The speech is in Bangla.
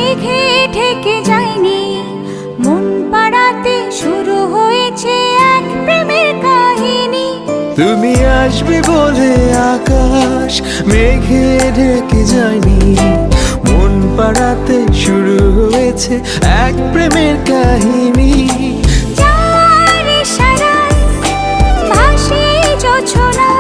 মেঘে ঢেকে যায়নি, মন পাড়াতে শুরু হয়েছে এক প্রেমের কাহিনী। তুমি আসবে বলে আকাশ মেঘে ঢেকে যায়নি, মন পাড়াতে শুরু হয়েছে এক প্রেমের কাহিনী। যার ইশারায় ভাসে জোছনা,